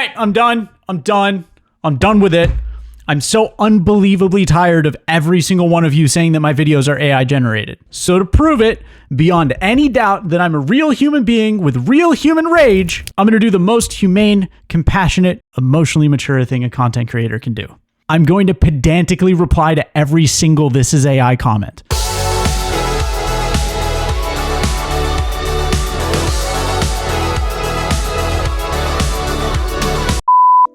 right, I'm done. I'm done with it. I'm so unbelievably tired of every single one of you saying that my videos are AI generated. So to prove it, beyond any doubt that I'm a real human being with real human rage, I'm going to do the most humane, compassionate, emotionally mature thing a content creator can do. I'm going to pedantically reply to every single "this is AI" comment.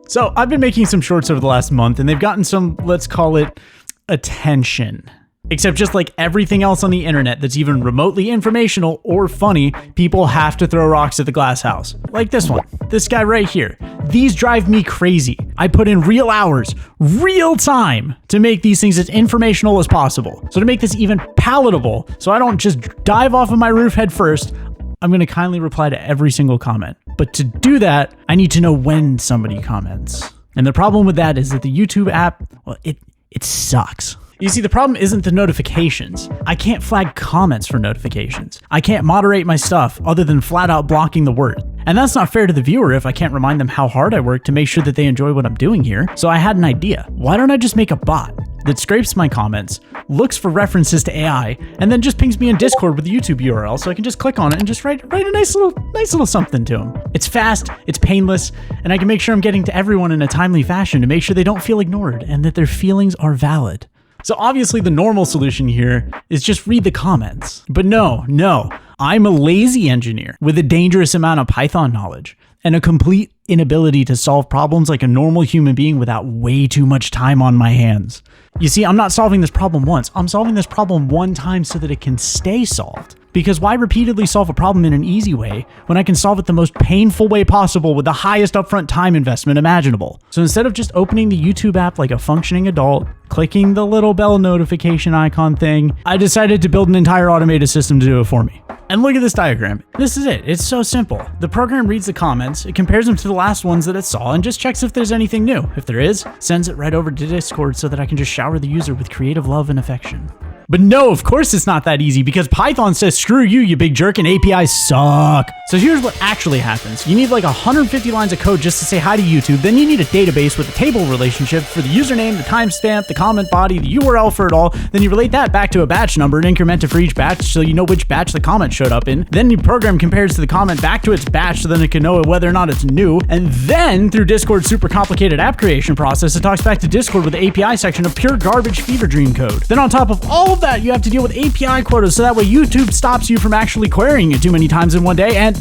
So I've been making some shorts over the last month and they've gotten some, let's call it, attention. Except just like everything else on the internet that's even remotely informational or funny, people have to throw rocks at the glass house. Like this one, this guy right here. These drive me crazy. I put in real hours, real time to make these things as informational as possible. So to make this even palatable, so I don't just dive off of my roof head first, I'm going to kindly reply to every single comment. But to do that, I need to know when somebody comments. And the problem with that is that the YouTube app, well, it sucks. You see, the problem isn't the notifications. I can't flag comments for notifications. I can't moderate my stuff other than flat out blocking the word. And that's not fair to the viewer if I can't remind them how hard I work to make sure that they enjoy what I'm doing here. So I had an idea. Why don't I just make a bot that scrapes my comments, looks for references to AI, and then just pings me in Discord with the YouTube URL so I can just click on it and just write a nice little something to them. It's fast, it's painless, and I can make sure I'm getting to everyone in a timely fashion to make sure they don't feel ignored and that their feelings are valid. So obviously the normal solution here is just read the comments. But no, I'm a lazy engineer with a dangerous amount of Python knowledge and a complete inability to solve problems like a normal human being without way too much time on my hands. You see, I'm not solving this problem once. I'm solving this problem one time so that it can stay solved. Because why repeatedly solve a problem in an easy way when I can solve it the most painful way possible with the highest upfront time investment imaginable? So instead of just opening the YouTube app like a functioning adult, clicking the little bell notification icon thing, I decided to build an entire automated system to do it for me. And look at this diagram. This is it. It's so simple. The program reads the comments, it compares them to the last ones that it saw, and just checks if there's anything new. If there is, sends it right over to Discord so that I can just shower the user with creative love and affection. But no, of course it's not that easy because Python says, screw you, you big jerk, and APIs suck. So here's what actually happens. You need like 150 lines of code just to say hi to YouTube. Then you need a database with a table relationship for the username, the timestamp, the comment body, the URL for it all. Then you relate that back to a batch number and increment it for each batch so you know which batch the comment showed up in. Then your program compares to the comment back to its batch so then it can know whether or not it's new. And then through Discord's super complicated app creation process, it talks back to Discord with the API section of pure garbage fever dream code. Then on top of all of that, you have to deal with API quotas so that way YouTube stops you from actually querying it too many times in one day and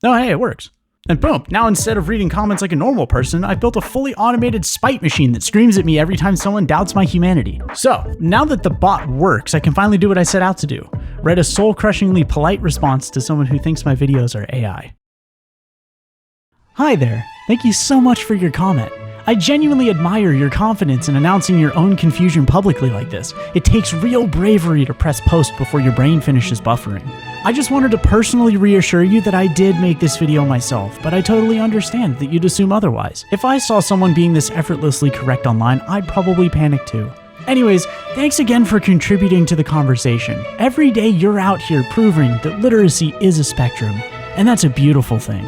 oh, hey, it works. And boom, now instead of reading comments like a normal person, I've built a fully automated spite machine that screams at me every time someone doubts my humanity. So now that the bot works, I can finally do what I set out to do. Write a soul-crushingly polite response to someone who thinks my videos are AI. Hi there. Thank you so much for your comment. I genuinely admire your confidence in announcing your own confusion publicly like this. It takes real bravery to press post before your brain finishes buffering. I just wanted to personally reassure you that I did make this video myself, but I totally understand that you'd assume otherwise. If I saw someone being this effortlessly correct online, I'd probably panic too. Anyways, thanks again for contributing to the conversation. Every day you're out here proving that literacy is a spectrum, and that's a beautiful thing.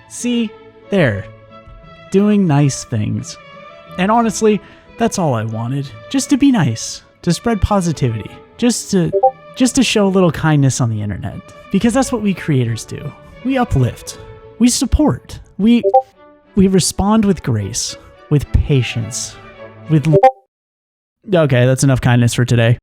See, there, doing nice things. And honestly, that's all I wanted. Just to be nice, to spread positivity, just to show a little kindness on the internet. Because that's what we creators do. We uplift, we support, we respond with grace, with patience, with... Okay, that's enough kindness for today.